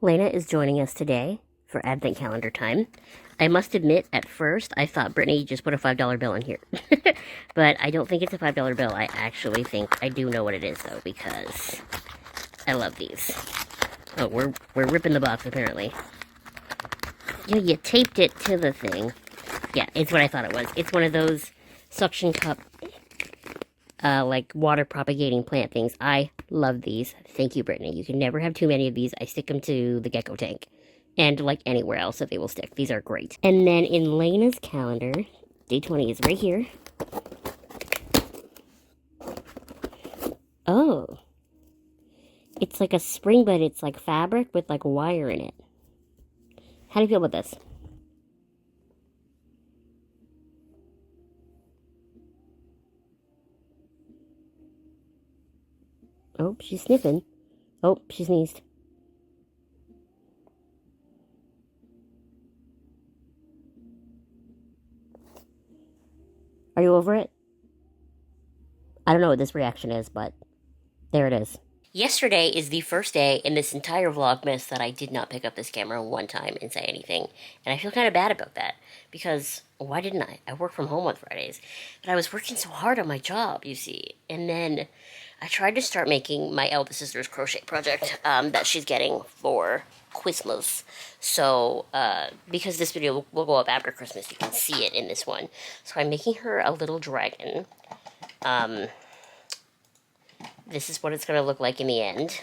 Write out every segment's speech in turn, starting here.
Lena is joining us today for Advent calendar time. I must admit, at first, I thought Brittany just put a $5 bill in here. But I don't think it's a $5 bill. I actually think I do know what it is, though, because I love these. Oh, we're ripping the box, apparently. Yeah, you taped it to the thing. Yeah, it's what I thought it was. It's one of those suction cup, like, water propagating plant things. I love these. Thank you, Brittany. You can never have too many of these. I stick them to the gecko tank. And, like, anywhere else that they will stick. These are great. And then in Lena's calendar, day 20 is right here. Oh. It's like a spring, but it's like fabric with, like, wire in it. How do you feel about this? Oh, she's sniffing. Oh, she sneezed. Are you over it? I don't know what this reaction is, but there it is. Yesterday is the first day in this entire Vlogmas that I did not pick up this camera one time and say anything. And I feel kind of bad about that, because why didn't I? I work from home on Fridays. But I was working so hard on my job, you see. And then I tried to start making my eldest sister's crochet project that she's getting for Christmas. So, because this video will go up after Christmas, you can see it in this one. So I'm making her a little dragon. This is what it's going to look like in the end.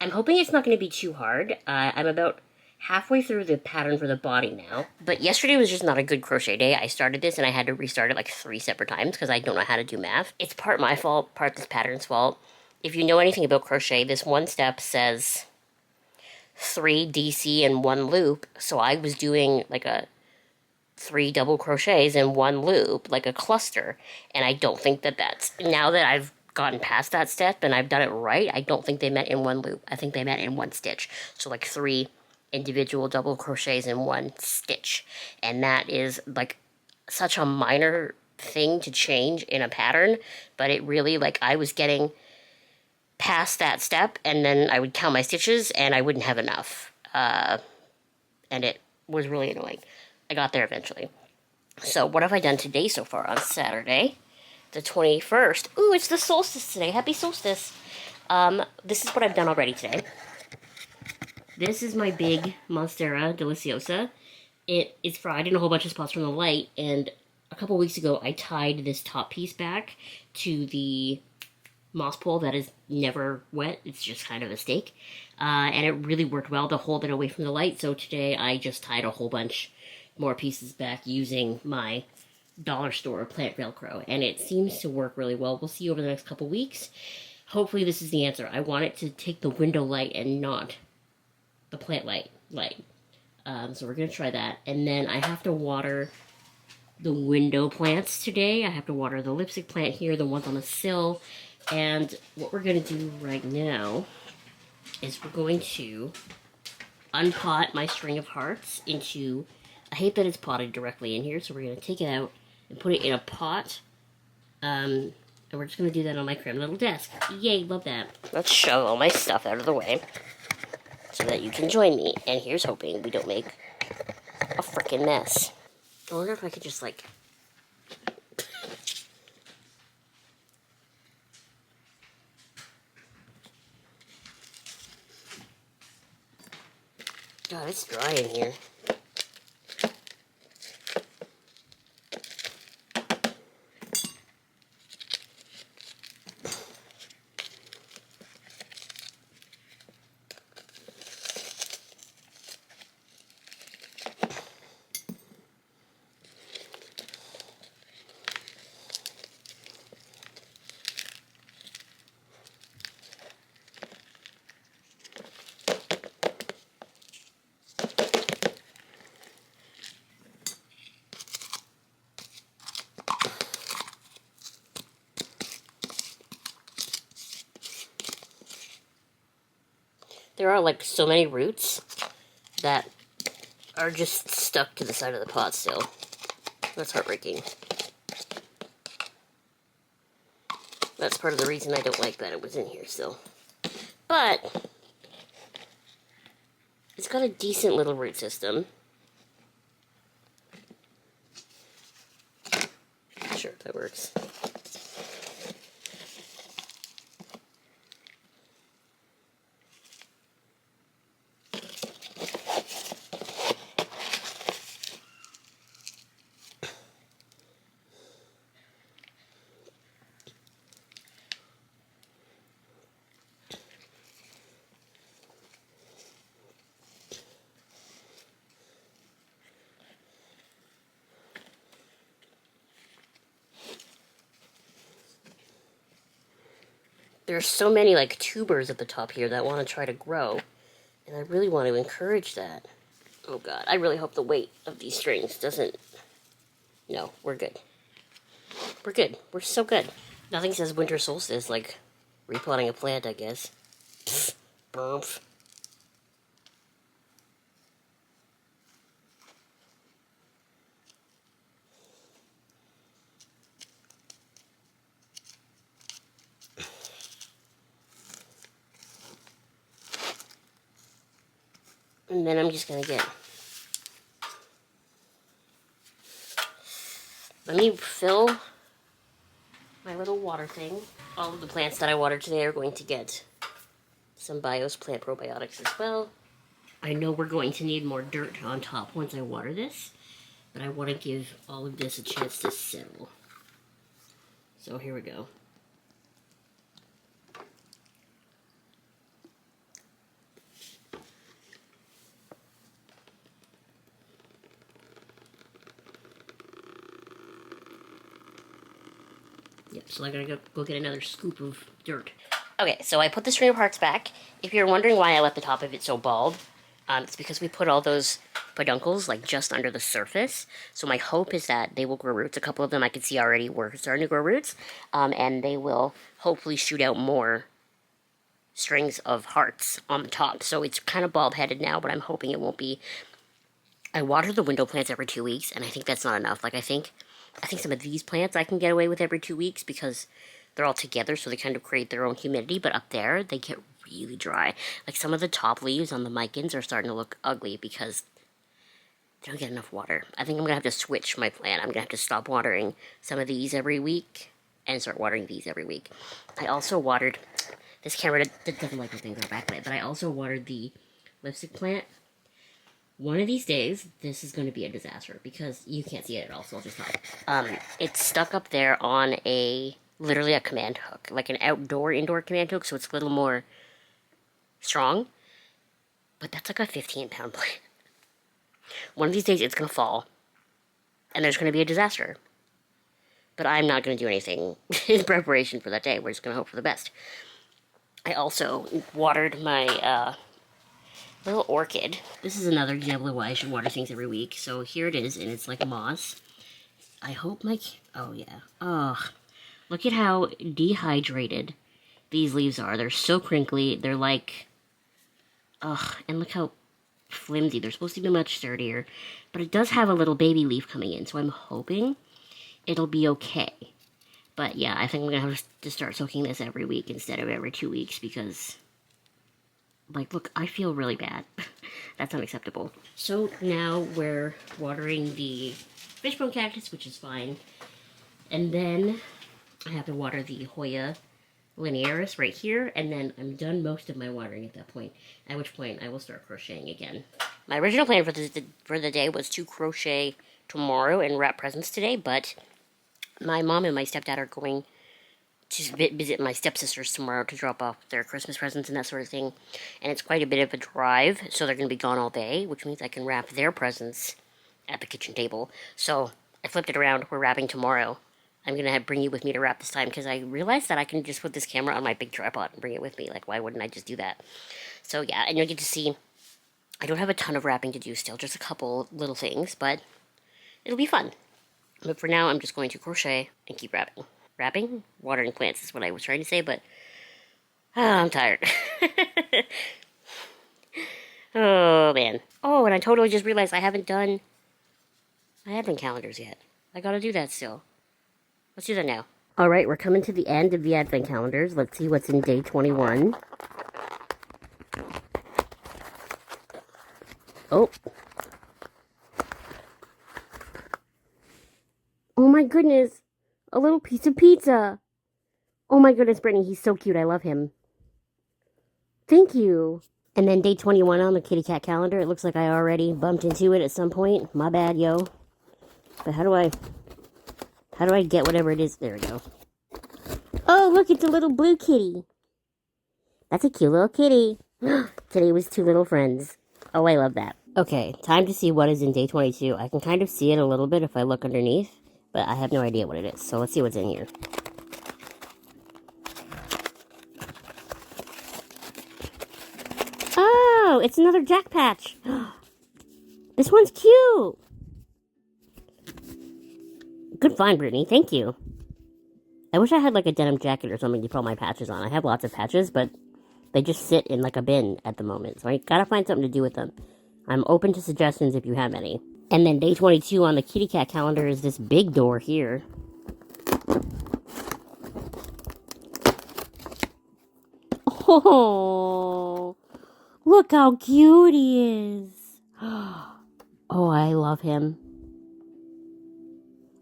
I'm hoping it's not going to be too hard. I'm about halfway through the pattern for the body now. But yesterday was just not a good crochet day. I started this and I had to restart it like 3 separate times because I don't know how to do math. It's part my fault, part this pattern's fault. If you know anything about crochet, this one step says 3 DC and 1 loop. So I was doing like a 3 double crochets in 1 loop, like a cluster, and I don't think that that's, now that I've gotten past that step and I've done it right, I don't think they met in 1 loop. I think they met in 1 stitch. So like 3 individual double crochets in 1 stitch, and that is like such a minor thing to change in a pattern, but it really, like, I was getting past that step and then I would count my stitches and I wouldn't have enough, and it was really annoying. I got there eventually. So what have I done today so far on Saturday, the 21st? Ooh, it's the solstice today. Happy solstice. This is what I've done already today. This is my big Monstera Deliciosa. It is fried in a whole bunch of spots from the light, and a couple weeks ago I tied this top piece back to the moss pole that is never wet. It's just kind of a stake. And it really worked well to hold it away from the light, so today I just tied a whole bunch more pieces back using my dollar store plant Velcro, and it seems to work really well. We'll see over the next couple weeks. Hopefully this is the answer. I want it to take the window light and not the plant light. So we're going to try that. And then I have to water the window plants today. I have to water the lipstick plant here, the ones on the sill. And what we're going to do right now is we're going to unpot my string of hearts into, I hate that it's potted directly in here, so we're going to take it out and put it in a pot. And we're just going to do that on my cram little desk. Yay, love that. Let's shove all my stuff out of the way so that you can join me. And here's hoping we don't make a frickin' mess. I wonder if I could just, like, God, it's dry in here. There are, like, so many roots that are just stuck to the side of the pot still. That's heartbreaking. That's part of the reason I don't like that it was in here still. But it's got a decent little root system. Sure, that works. There's so many like tubers at the top here that want to try to grow, and I really want to encourage that. Oh god, I really hope the weight of these strings doesn't... No, we're good. We're good. We're so good. Nothing says winter solstice like repotting a plant, I guess. Pfft, burp. And then I'm just gonna get... Let me fill my little water thing. All of the plants that I watered today are going to get some BIOS plant probiotics as well. I know we're going to need more dirt on top once I water this, but I want to give all of this a chance to settle. So here we go. Yep, so I gotta go get another scoop of dirt. Okay, so I put the string of hearts back. If you're wondering why I left the top of it so bald, it's because we put all those peduncles like just under the surface. So my hope is that they will grow roots. A couple of them I can see already were starting to grow roots, and they will hopefully shoot out more strings of hearts on the top. So it's kind of bald-headed now, but I'm hoping it won't be. I water the window plants every 2 weeks, and I think that's not enough. Like I think some of these plants I can get away with every 2 weeks because they're all together, so they kind of create their own humidity. But up there, they get really dry. Like some of the top leaves on the micans are starting to look ugly because they don't get enough water. I think I'm gonna have to switch my plan. I'm gonna have to stop watering some of these every week and start watering these every week. I also watered, this camera doesn't like when things are backlit, but I also watered the lipstick plant. One of these days, this is going to be a disaster because you can't see it at all, so I'll just not. It's stuck up there on literally a command hook, like an indoor command hook, so it's a little more strong. But that's like a 15-pound plant. One of these days, it's going to fall, and there's going to be a disaster. But I'm not going to do anything in preparation for that day. We're just going to hope for the best. I also watered my little orchid. This is another example of why I should water things every week. So here it is, and it's like moss. I hope my... Oh, yeah. Ugh. Look at how dehydrated these leaves are. They're so crinkly. They're like... Ugh. And look how flimsy. They're supposed to be much sturdier. But it does have a little baby leaf coming in, so I'm hoping it'll be okay. But yeah, I think I'm going to have to start soaking this every week instead of every 2 weeks because... Like, look, I feel really bad. That's unacceptable. So now we're watering the fishbone cactus, which is fine. And then I have to water the Hoya linearis right here. And then I'm done most of my watering at that point. At which point I will start crocheting again. My original plan for the day was to crochet tomorrow and wrap presents today. But my mom and my stepdad are going to visit my stepsisters tomorrow to drop off their Christmas presents and that sort of thing. And it's quite a bit of a drive, so they're going to be gone all day, which means I can wrap their presents at the kitchen table. So I flipped it around. We're wrapping tomorrow. I'm going to bring you with me to wrap this time because I realized that I can just put this camera on my big tripod and bring it with me. Like, why wouldn't I just do that? So yeah, and you'll get to see, I don't have a ton of wrapping to do still, just a couple little things, but it'll be fun. But for now, I'm just going to crochet and keep wrapping. Wrapping? Watering plants is what I was trying to say, but I'm tired. Oh, man. Oh, and I totally just realized I haven't done my advent calendars yet. I gotta do that still. Let's do that now. All right, we're coming to the end of the advent calendars. Let's see what's in day 21. Oh. Oh my goodness. A little piece of pizza. Oh my goodness, Brittany, he's so cute. I love him. Thank you. And then day 21 on the kitty cat calendar. It looks like I already bumped into it at some point. My bad, yo. But how do I get whatever it is? There we go. Oh, look, it's a little blue kitty. That's a cute little kitty. Today was two little friends. Oh, I love that. Okay, time to see what is in day 22. I can kind of see it a little bit if I look underneath, but I have no idea what it is. So let's see what's in here. Oh, it's another Jack Patch. This one's cute. Good find, Brittany. Thank you. I wish I had like a denim jacket or something to put all my patches on. I have lots of patches, but they just sit in like a bin at the moment. So I gotta find something to do with them. I'm open to suggestions if you have any. And then day 22 on the kitty cat calendar is this big door here. Oh, look how cute he is. Oh, I love him.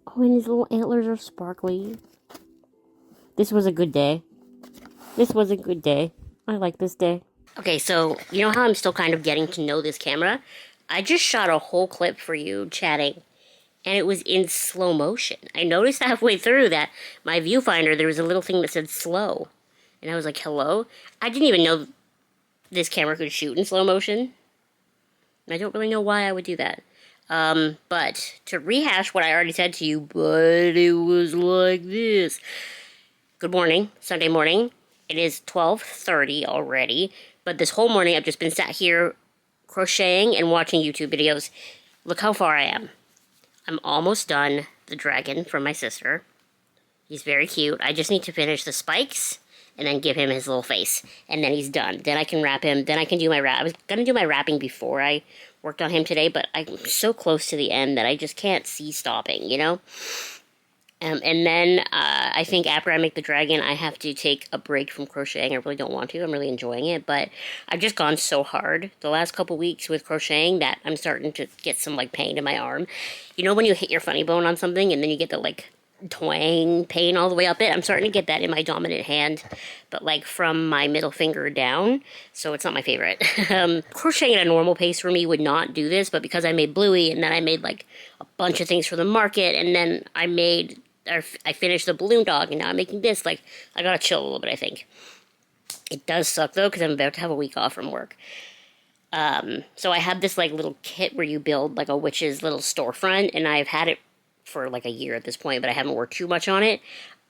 Oh, and his little antlers are sparkly. This was a good day. This was a good day. I like this day. Okay, so you know how I'm still kind of getting to know this camera? I just shot a whole clip for you chatting, and it was in slow motion. I noticed halfway through that my viewfinder, there was a little thing that said slow. And I was like, hello? I didn't even know this camera could shoot in slow motion. I don't really know why I would do that. But to rehash what I already said to you, but it was like this. Good morning, Sunday morning. It is 12:30 already, but this whole morning I've just been sat here crocheting and watching YouTube videos. Look how far I am. I'm almost done the dragon from my sister. He's very cute. I just need to finish the spikes and then give him his little face, and then he's done. Then I can wrap him. Then I can do my wrap. I was going to do my wrapping before I worked on him today, but I'm so close to the end that I just can't see stopping, you know? And then I think after I make the dragon, I have to take a break from crocheting. I really don't want to. I'm really enjoying it, but I've just gone so hard the last couple weeks with crocheting that I'm starting to get some, like, pain in my arm. You know when you hit your funny bone on something and then you get the, like, twang pain all the way up it? I'm starting to get that in my dominant hand, but, like, from my middle finger down, so it's not my favorite. Crocheting at a normal pace for me would not do this, but because I made Bluey, and then I made, like, a bunch of things for the market, and then I finished the balloon dog, and now I'm making this. Like, I gotta chill a little bit, I think. It does suck, though, because I'm about to have a week off from work. So I have this, like, little kit where you build, like, a witch's little storefront, and I've had it for, like, a year at this point, but I haven't worked too much on it.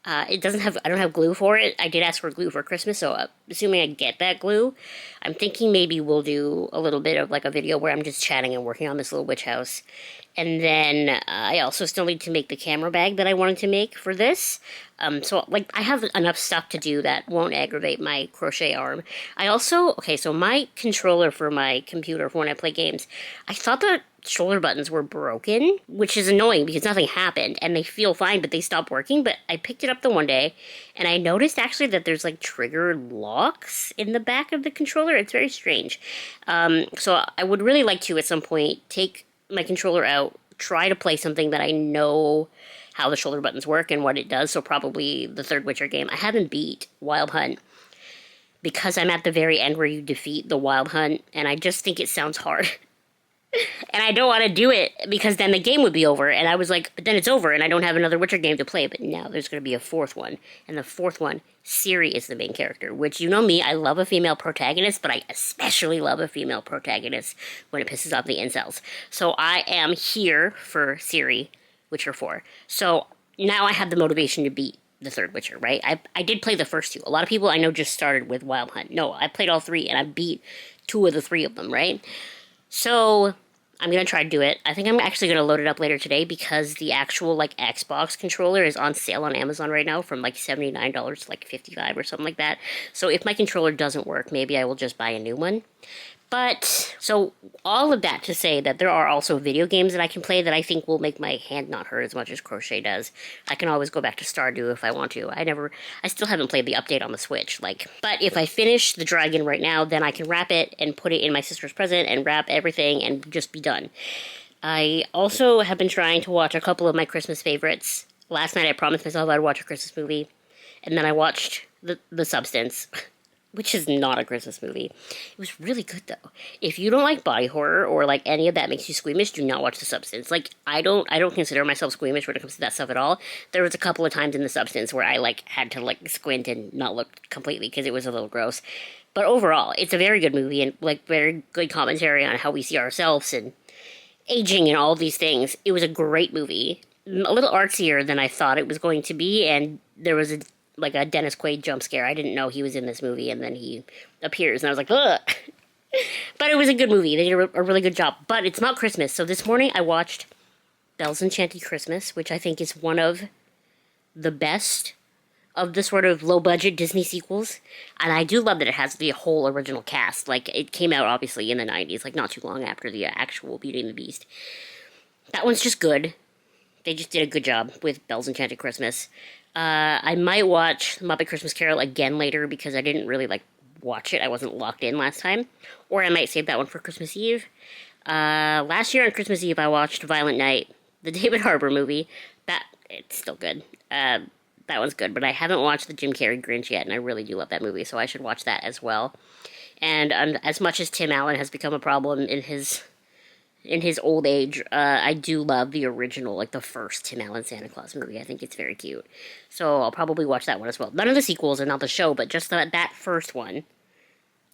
I don't have glue for it. I did ask for glue for Christmas, so assuming I get that glue, I'm thinking maybe we'll do a little bit of, like, a video where I'm just chatting and working on this little witch house. And then I also still need to make the camera bag that I wanted to make for this. So, like, I have enough stuff to do that won't aggravate my crochet arm. I also, okay, so my controller for my computer for when I play games, I thought the shoulder buttons were broken, which is annoying because nothing happened, and they feel fine, but they stopped working. But I picked it up the one day, and I noticed actually that there's, like, trigger locks in the back of the controller. It's very strange. So I would really like to, at some point, take my controller out, try to play something that I know how the shoulder buttons work and what it does, so probably the third Witcher game. I haven't beat Wild Hunt because I'm at the very end where you defeat the Wild Hunt, and I just think it sounds hard. And I don't want to do it because then the game would be over, and I was like, but then it's over and I don't have another Witcher game to play. But now there's going to be a fourth one, and the fourth one, Ciri is the main character, which, you know me, I love a female protagonist, but I especially love a female protagonist when it pisses off the incels. So I am here for Ciri, Witcher 4. So now I have the motivation to beat the third Witcher, right? I did play the first two. A lot of people I know just started with Wild Hunt. No, I played all three, and I beat 2 of the 3 of them, right? So I'm going to try to do it. I think I'm actually going to load it up later today because the actual, like, Xbox controller is on sale on Amazon right now from, like, $79 to, like, $55 or something like that. So if my controller doesn't work, maybe I will just buy a new one. But, so, all of that to say that there are also video games that I can play that I think will make my hand not hurt as much as crochet does. I can always go back to Stardew if I want to. I still haven't played the update on the Switch, like. But if I finish the dragon right now, then I can wrap it and put it in my sister's present and wrap everything and just be done. I also have been trying to watch a couple of my Christmas favorites. Last night I promised myself I'd watch a Christmas movie, and then I watched The Substance, which is not a Christmas movie. It was really good, though. If you don't like body horror or like any of that makes you squeamish, do not watch The Substance. Like, I don't consider myself squeamish when it comes to that stuff at all. There was a couple of times in The Substance where I like had to like squint and not look completely because it was a little gross. But overall, it's a very good movie and like very good commentary on how we see ourselves and aging and all these things. It was a great movie. A little artsier than I thought it was going to be, and there was a Dennis Quaid jump scare. I didn't know he was in this movie, and then he appears, and I was like, ugh. But it was a good movie. They did a really good job. But it's not Christmas, so this morning I watched Belle's Enchanted Christmas, which I think is one of the best of the sort of low-budget Disney sequels. And I do love that it has the whole original cast. Like, it came out, obviously, in the 90s, like, not too long after the actual Beauty and the Beast. That one's just good. They just did a good job with Belle's Enchanted Christmas. I might watch Muppet Christmas Carol again later because I didn't really, like, watch it. I wasn't locked in last time. Or I might save that one for Christmas Eve. Last year on Christmas Eve, I watched Violent Night, the David Harbour movie. It's still good. That one's good, but I haven't watched the Jim Carrey Grinch yet, and I really do love that movie, so I should watch that as well. And as much as Tim Allen has become a problem in his old age, I do love the original, like the first Tim Allen Santa Claus movie. I think it's very cute. So I'll probably watch that one as well. None of the sequels are not the show, but just that first one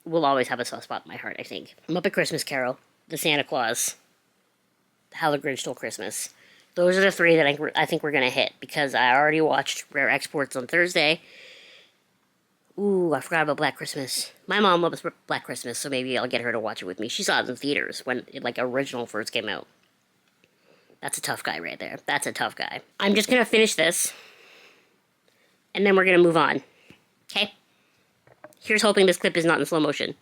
will always have a soft spot in my heart, I think. Muppet Christmas Carol, The Santa Claus, How the Grinch Stole Christmas. Those are the three that I think we're going to hit, because I already watched Rare Exports on Thursday. Ooh, I forgot about Black Christmas. My mom loves Black Christmas, so maybe I'll get her to watch it with me. She saw it in theaters when it, like, original first came out. That's a tough guy right there. That's a tough guy. I'm just going to finish this, and then we're going to move on. Okay? Here's hoping this clip is not in slow motion.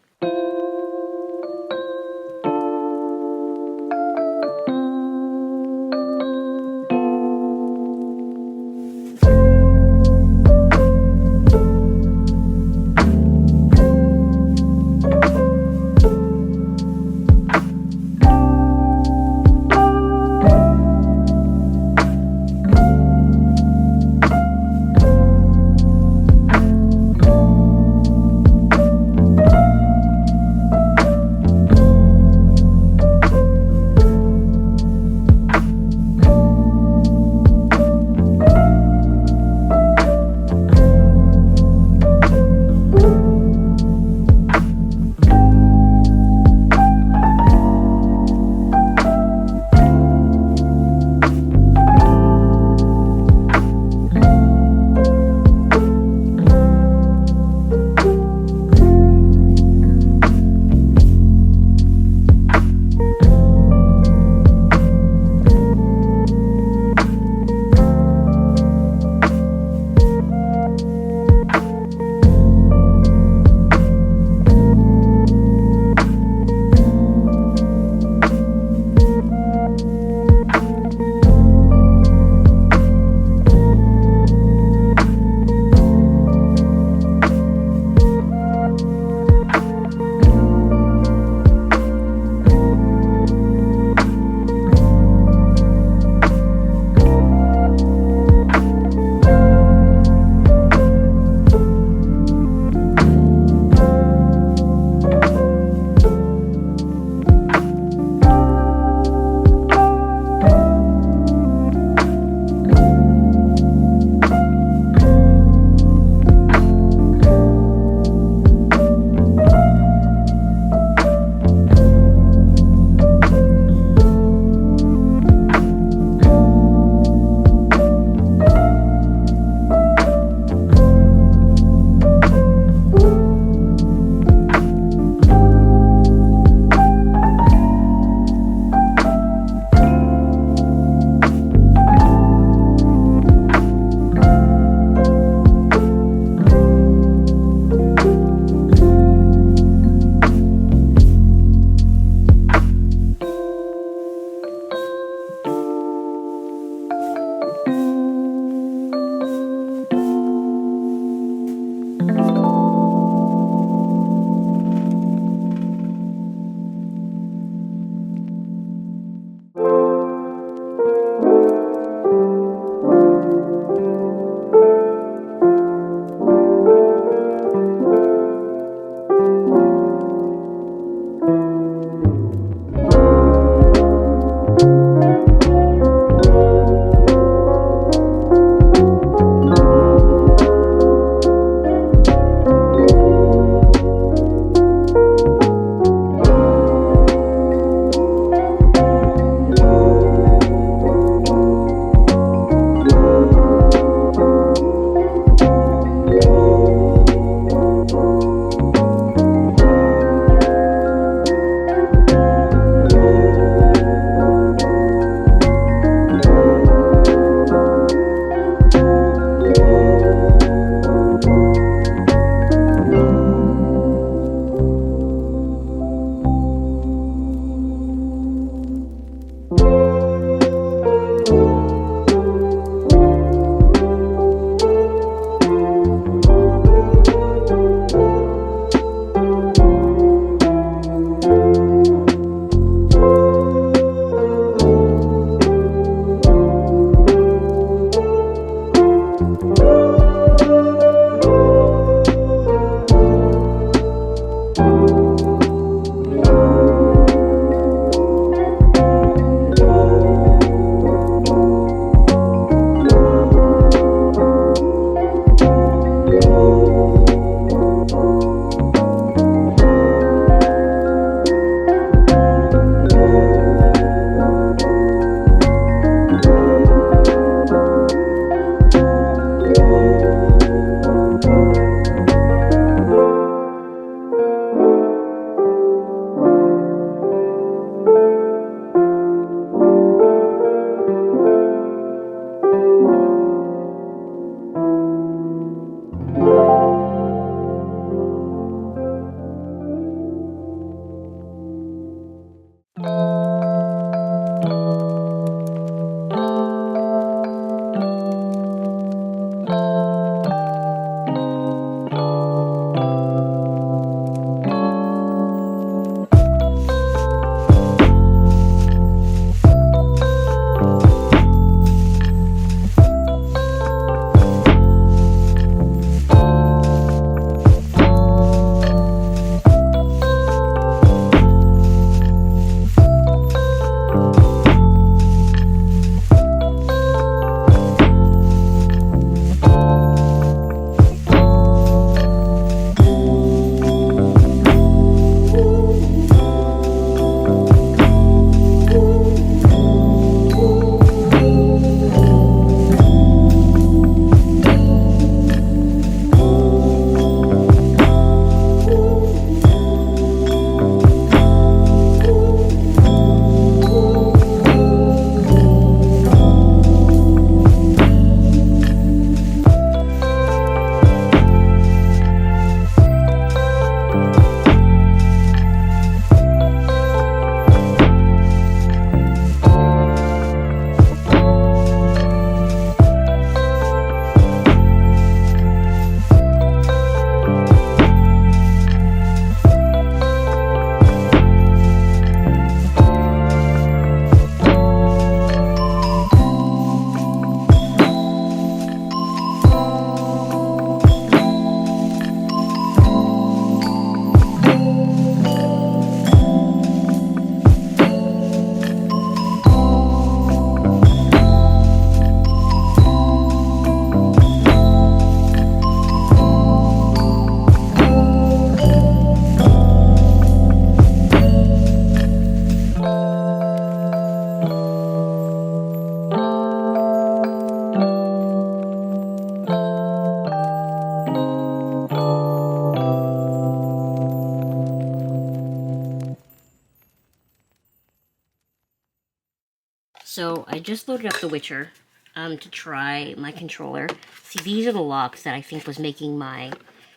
So I just loaded up The Witcher to try my controller. See, these are the locks that I think was making my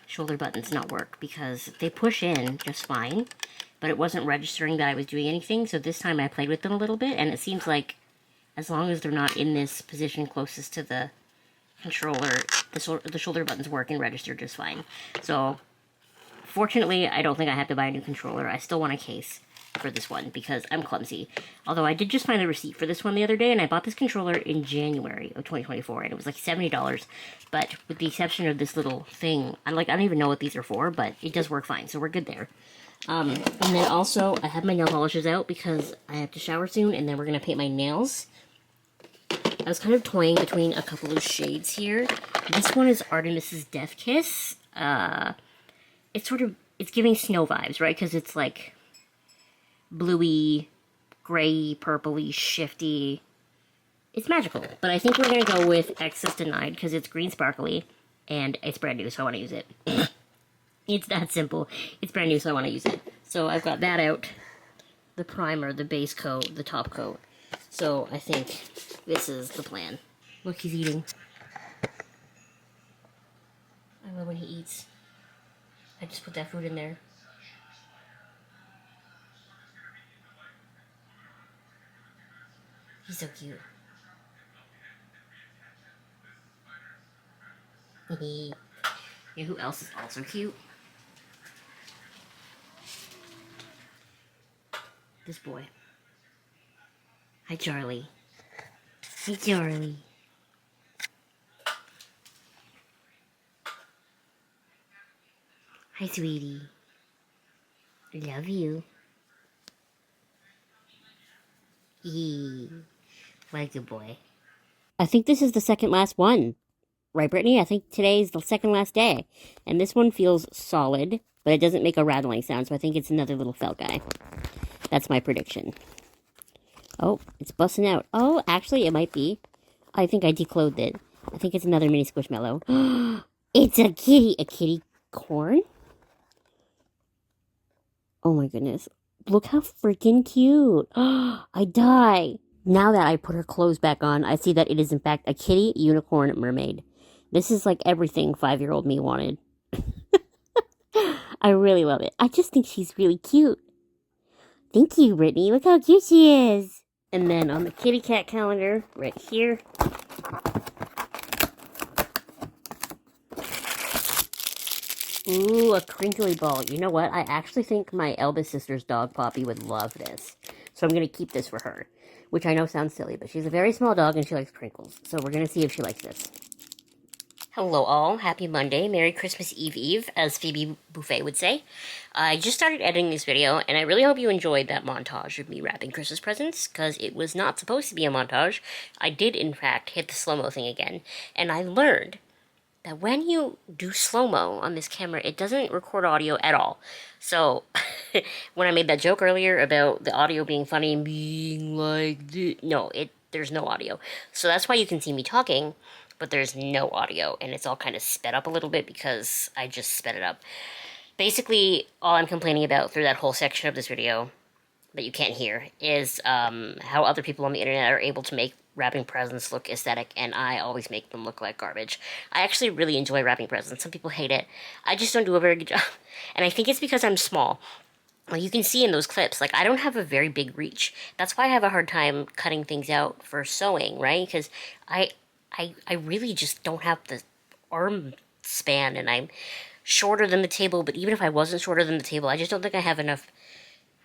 shoulder buttons not work, because they push in just fine, but it wasn't registering that I was doing anything. So this time I played with them a little bit, and it seems like as long as they're not in this position closest to the controller, the shoulder buttons work and register just fine. So fortunately, I don't think I have to buy a new controller. I still want a case for this one because I'm clumsy. Although I did just find the receipt for this one the other day, and I bought this controller in January of 2024, and it was like $70. But with the exception of this little thing, I don't even know what these are for, but it does work fine, so we're good there. And then also, I have my nail polishes out because I have to shower soon, and then we're going to paint my nails. I was kind of toying between a couple of shades here. This one is Artemis's Death Kiss. It's giving snow vibes, right? Because it's like bluey, gray, purpley, shifty. It's magical. But I think we're going to go with Access Denied because it's green sparkly and it's brand new, so I want to use it. It's that simple. It's brand new, so I want to use it. So I've got that out. The primer, the base coat, the top coat. So I think this is the plan. Look, he's eating. I love when he eats. I just put that food in there. He's so cute. You know who else is also cute? This boy. Hi, Charlie. Hey, Charlie. Hi, sweetie. I love you. Eee. What a good boy. I think this is the second last one. Right, Brittany? I think today is the second last day. And this one feels solid, but it doesn't make a rattling sound, so I think it's another little felt guy. That's my prediction. Oh, it's busting out. Oh, actually, it might be. I think I declothed it. I think it's another mini squishmallow. It's a kitty. A kitty corn? Oh my goodness. Look how freaking cute. I die. Now that I put her clothes back on, I see that it is in fact a kitty unicorn mermaid. This is like everything 5-year-old me wanted. I really love it. I just think she's really cute. Thank you, Brittany. Look how cute she is. And then on the kitty cat calendar, right here. Ooh, a crinkly ball. You know what? I actually think my eldest sister's dog, Poppy, would love this. So I'm going to keep this for her. Which I know sounds silly, but she's a very small dog and she likes crinkles. So we're going to see if she likes this. Hello all, happy Monday, Merry Christmas Eve, as Phoebe Buffet would say. I just started editing this video, and I really hope you enjoyed that montage of me wrapping Christmas presents, because it was not supposed to be a montage. I did, in fact, hit the slow-mo thing again, and I learned that when you do slow-mo on this camera, it doesn't record audio at all. So, when I made that joke earlier about the audio being funny and being like this, no, there's no audio. So that's why you can see me talking, but there's no audio, and it's all kind of sped up a little bit because I just sped it up. Basically, all I'm complaining about through that whole section of this video that you can't hear is how other people on the internet are able to make wrapping presents look aesthetic, and I always make them look like garbage. I actually really enjoy wrapping presents. Some people hate it. I just don't do a very good job, and I think it's because I'm small. Like you can see in those clips, like I don't have a very big reach. That's why I have a hard time cutting things out for sewing, right? Because I really just don't have the arm span, and I'm shorter than the table, but even if I wasn't shorter than the table, I just don't think I have enough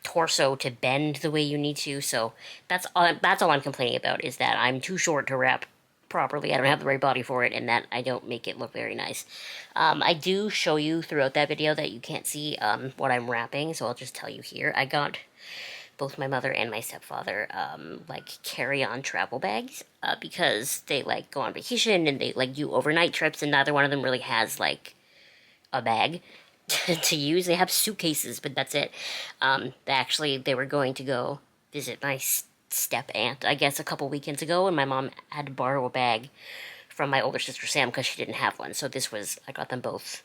torso to bend the way you need to, so that's all I'm complaining about, is that I'm too short to wrap properly. I don't have the right body for it, and that I don't make it look very nice. I do show you throughout that video that you can't see what I'm wrapping, so I'll just tell you here. I got both my mother and my stepfather, like, carry-on travel bags, because they, like, go on vacation, and they, like, do overnight trips, and neither one of them really has, like, a bag to use. They have suitcases, but that's it. They were going to go visit my step-aunt, I guess, a couple weekends ago, and my mom had to borrow a bag from my older sister, Sam, because she didn't have one, so I got them both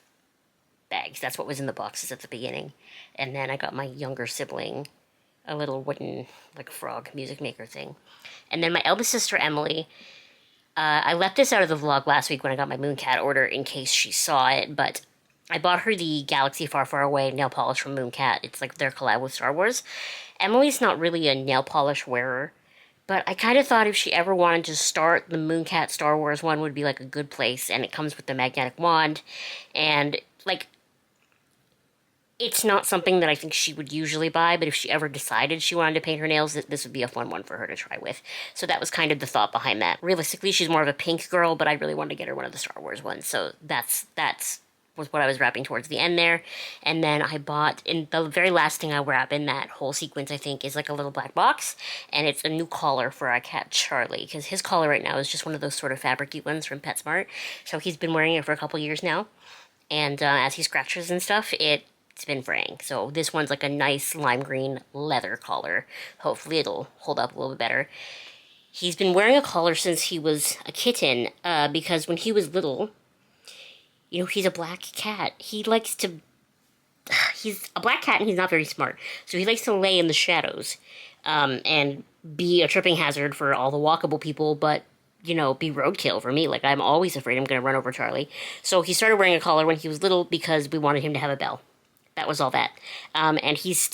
bags. That's what was in the boxes at the beginning. And then I got my younger sibling a little wooden, like, frog music maker thing. And then my eldest sister, Emily, I left this out of the vlog last week when I got my Mooncat order in case she saw it, but I bought her the Galaxy Far, Far Away nail polish from Mooncat. It's like their collab with Star Wars. Emily's not really a nail polish wearer, but I kind of thought if she ever wanted to start, the Mooncat Star Wars one would be like a good place, and it comes with the magnetic wand, and like, it's not something that I think she would usually buy, but if she ever decided she wanted to paint her nails, this would be a fun one for her to try with. So that was kind of the thought behind that. Realistically, she's more of a pink girl, but I really wanted to get her one of the Star Wars ones, so that's was what I was wrapping towards the end there. And then I bought, in the very last thing I wrap in that whole sequence, I think, is like a little black box, and it's a new collar for our cat Charlie, because his collar right now is just one of those sort of fabricy ones from PetSmart, so he's been wearing it for a couple years now, and as he scratches and stuff, it's been fraying. So this one's like a nice lime green leather collar. Hopefully it'll hold up a little bit better. He's been wearing a collar since he was a kitten, because when he was little, you know, he's a black cat. He likes to... He's a black cat and he's not very smart. So he likes to lay in the shadows, and be a tripping hazard for all the walkable people, but, you know, be roadkill for me. Like, I'm always afraid I'm going to run over Charlie. So he started wearing a collar when he was little because we wanted him to have a bell. That was all that. And he's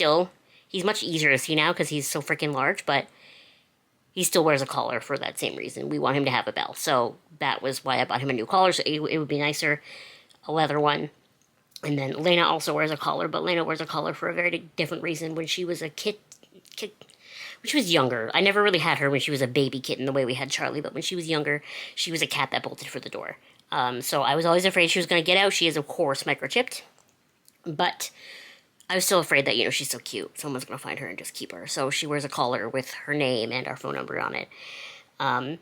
much easier to see now because he's so freaking large, but he still wears a collar for that same reason. We want him to have a bell. So that was why I bought him a new collar, so it would be nicer, a leather one. And then Lena also wears a collar, but Lena wears a collar for a very different reason. When she was a when she was younger, I never really had her when she was a baby kitten the way we had Charlie, but when she was younger, she was a cat that bolted for the door. So I was always afraid she was going to get out. She is, of course, microchipped. But I was still afraid that, you know, she's so cute, someone's going to find her and just keep her. So she wears a collar with her name and our phone number on it.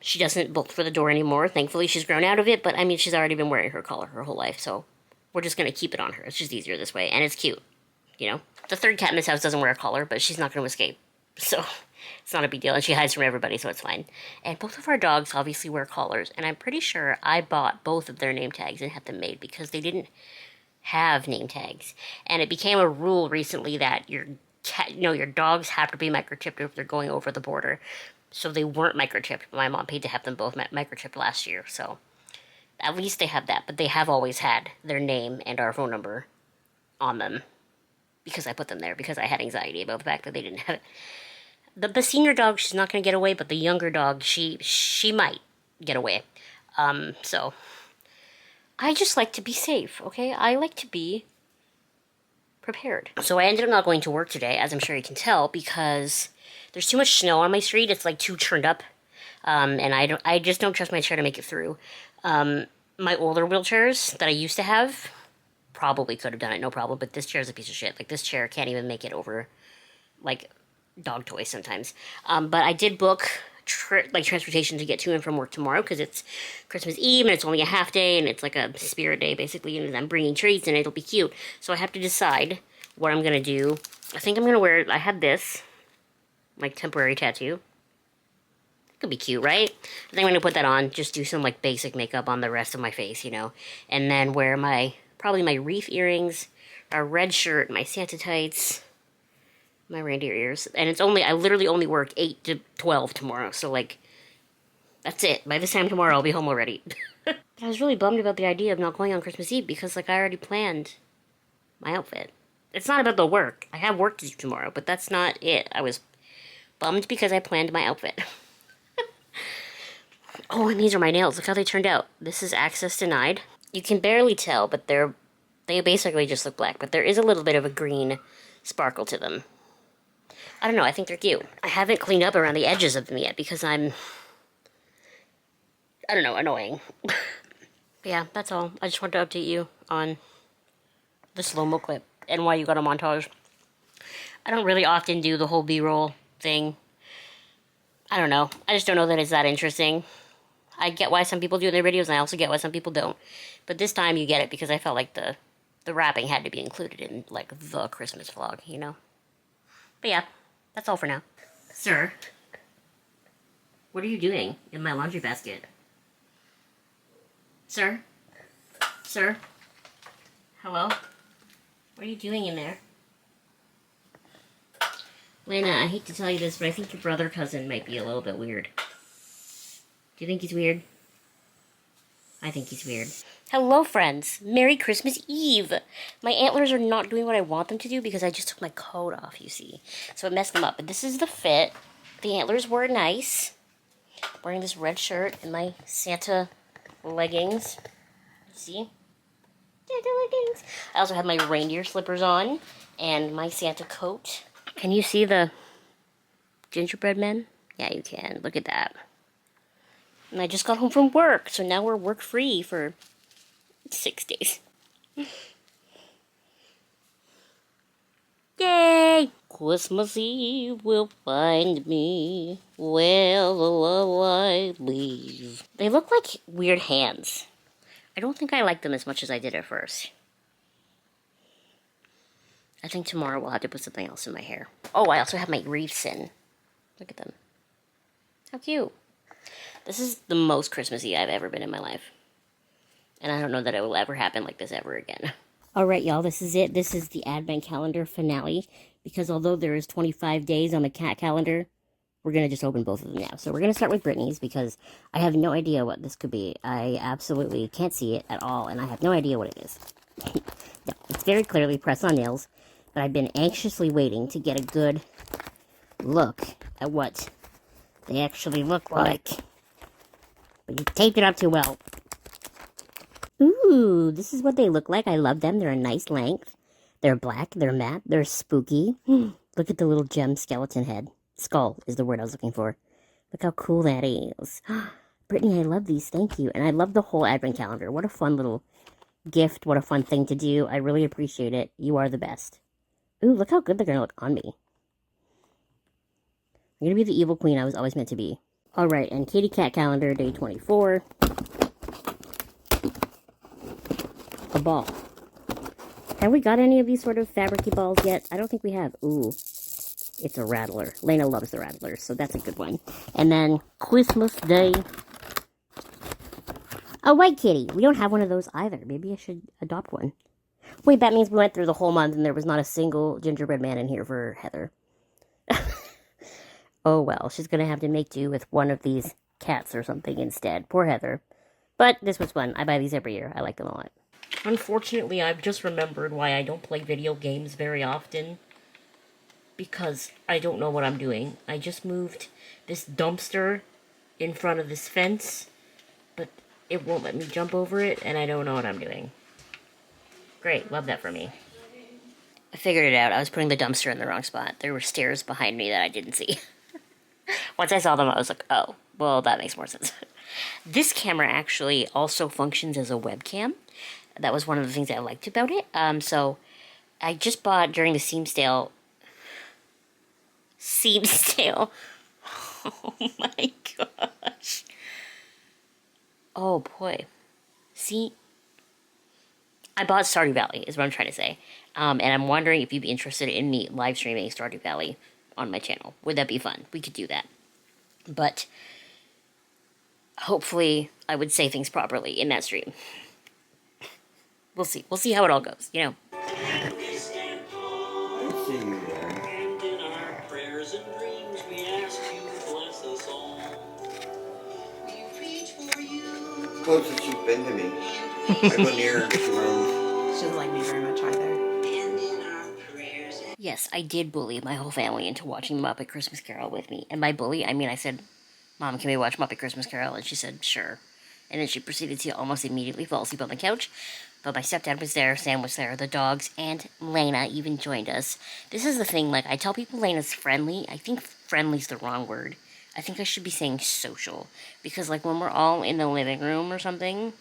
She doesn't bolt for the door anymore. Thankfully, she's grown out of it, but I mean, she's already been wearing her collar her whole life, so we're just going to keep it on her. It's just easier this way, and it's cute, you know? The third cat in this house doesn't wear a collar, but she's not going to escape, so it's not a big deal, and she hides from everybody, so it's fine. And both of our dogs obviously wear collars, and I'm pretty sure I bought both of their name tags and had them made because they didn't have name tags, and it became a rule recently that your dogs have to be microchipped if they're going over the border. So they weren't microchipped. My mom paid to have them both microchipped last year, so at least they have that. But they have always had their name and our phone number on them because I put them there because I had anxiety about the fact that they didn't have it. The senior dog, she's not going to get away, but the younger dog, she might get away. So I just like to be safe, okay? I like to be prepared. So I ended up not going to work today, as I'm sure you can tell, because there's too much snow on my street. It's like too churned up, and I just don't trust my chair to make it through. My older wheelchairs that I used to have probably could have done it, no problem, but this chair is a piece of shit. Like, this chair can't even make it over, like, dog toys sometimes. But I did book transportation to get to and from work tomorrow because it's Christmas Eve and it's only a half day and it's like a spirit day basically, and I'm bringing treats and it'll be cute. So I have to decide what I'm gonna do. I think I'm gonna wear, I have this like temporary tattoo. It could be cute, right? I think I'm gonna put that on, just do some like basic makeup on the rest of my face, you know, and then wear probably my wreath earrings, a red shirt, my Santa tights, my reindeer ears, and I literally only work 8 to 12 tomorrow, so, like, that's it. By this time tomorrow, I'll be home already. But I was really bummed about the idea of not going on Christmas Eve, because, like, I already planned my outfit. It's not about the work. I have work to do tomorrow, but that's not it. I was bummed because I planned my outfit. Oh, and these are my nails. Look how they turned out. This is access denied. You can barely tell, but they basically just look black, but there is a little bit of a green sparkle to them. I don't know, I think they're cute. I haven't cleaned up around the edges of them yet because I'm, I don't know, annoying. But yeah, that's all. I just wanted to update you on the slow-mo clip and why you got a montage. I don't really often do the whole B-roll thing. I don't know. I just don't know that it's that interesting. I get why some people do their videos, and I also get why some people don't. But this time you get it because I felt like the wrapping had to be included in, like, the Christmas vlog, you know? But yeah. That's all for now. Sir, what are you doing in my laundry basket? Sir? Sir? Hello? What are you doing in there? Lena, I hate to tell you this, but I think your brother cousin might be a little bit weird. Do you think he's weird? I think he's weird. Hello, friends. Merry Christmas Eve. My antlers are not doing what I want them to do because I just took my coat off, you see. So it messed them up. But this is the fit. The antlers were nice. Wearing this red shirt and my Santa leggings. See? Santa leggings. I also have my reindeer slippers on and my Santa coat. Can you see the gingerbread men? Yeah, you can. Look at that. And I just got home from work, so now we're work-free for 6 days. Yay! Christmas Eve will find me where will I leave. They look like weird hands. I don't think I like them as much as I did at first. I think tomorrow we'll have to put something else in my hair. Oh, I also have my wreaths in. Look at them. How cute. This is the most Christmassy I've ever been in my life. And I don't know that it will ever happen like this ever again. Alright, y'all, this is it. This is the Advent Calendar finale. Because although there is 25 days on the cat calendar, we're going to just open both of them now. So we're going to start with Brittany's because I have no idea what this could be. I absolutely can't see it at all, and I have no idea what it is. No, it's very clearly press on nails, but I've been anxiously waiting to get a good look at what they actually look like. But you taped it up too well. Ooh, this is what they look like. I love them. They're a nice length. They're black. They're matte. They're spooky. Look at the little gem skeleton head. Skull is the word I was looking for. Look how cool that is. Brittany, I love these. Thank you. And I love the whole Advent calendar. What a fun little gift. What a fun thing to do. I really appreciate it. You are the best. Ooh, look how good they're going to look on me. I'm going to be the evil queen I was always meant to be. Alright, and kitty cat calendar, day 24. A ball. Have we got any of these sort of fabric-y balls yet? I don't think we have. Ooh, it's a rattler. Lena loves the rattlers, so that's a good one. And then Christmas Day. A white kitty. We don't have one of those either. Maybe I should adopt one. Wait, that means we went through the whole month and there was not a single gingerbread man in here for Heather. Oh well, she's gonna have to make do with one of these cats or something instead. Poor Heather. But this was fun. I buy these every year. I like them a lot. Unfortunately, I've just remembered why I don't play video games very often. Because I don't know what I'm doing. I just moved this dumpster in front of this fence, but it won't let me jump over it, and I don't know what I'm doing. Great, love that for me. I figured it out. I was putting the dumpster in the wrong spot. There were stairs behind me that I didn't see. Once I saw them, I was like, oh, well, that makes more sense. This camera actually also functions as a webcam. That was one of the things I liked about it. So I just bought during the seam sale. Oh my gosh. Oh boy. See, I bought Stardew Valley, is what I'm trying to say. And I'm wondering if you'd be interested in me live streaming Stardew Valley on my channel. Would that be fun? We could do that. But hopefully I would say things properly in that stream. We'll see. We'll see how it all goes, you know. Closest she's been to me. I go near her. She doesn't like me very much either. Yes, I did bully my whole family into watching Muppet Christmas Carol with me. And by bully, I mean I said, Mom, can we watch Muppet Christmas Carol? And she said, sure. And then she proceeded to almost immediately fall asleep on the couch. But my stepdad was there, Sam was there, the dogs, and Lena even joined us. This is the thing, like, I tell people Lena's friendly. I think friendly's the wrong word. I think I should be saying social. Because, like, when we're all in the living room or something,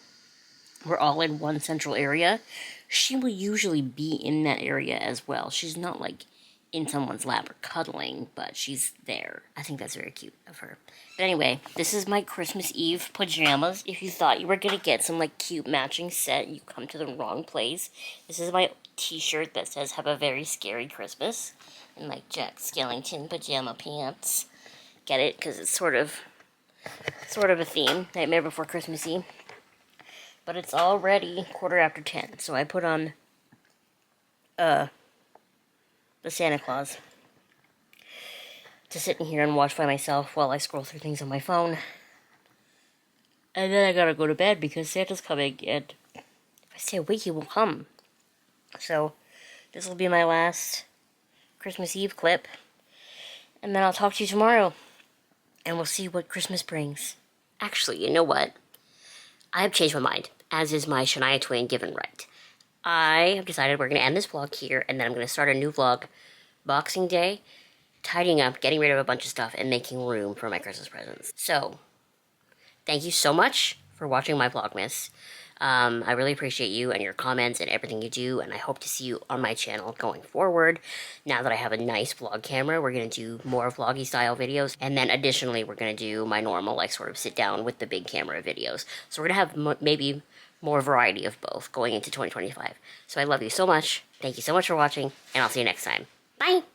we're all in one central area, she will usually be in that area as well. She's not, like, in someone's lap or cuddling, but she's there. I think that's very cute of her. But anyway, this is my Christmas Eve pajamas. If you thought you were going to get some, like, cute matching set, you come to the wrong place. This is my t-shirt that says, have a very scary Christmas. And my Jack Skellington pajama pants. Get it? Because it's sort of a theme. Nightmare Before Christmas Eve. But it's already 10:15, so I put on, the Santa Claus. to sit in here and watch by myself while I scroll through things on my phone. And then I gotta go to bed because Santa's coming, and if I stay awake, he will come. So, this will be my last Christmas Eve clip. And then I'll talk to you tomorrow. And we'll see what Christmas brings. Actually, you know what? I have changed my mind, as is my Shania Twain given right. I have decided we're going to end this vlog here, and then I'm going to start a new vlog, Boxing Day, tidying up, getting rid of a bunch of stuff, and making room for my Christmas presents. So, thank you so much for watching my Vlogmas. I really appreciate you and your comments and everything you do, and I hope to see you on my channel going forward. Now that I have a nice vlog camera, we're going to do more vloggy style videos, and then additionally we're going to do my normal, like, sort of sit down with the big camera videos. So we're going to have maybe more variety of both going into 2025. So I love you so much. Thank you so much for watching, and I'll see you next time. Bye!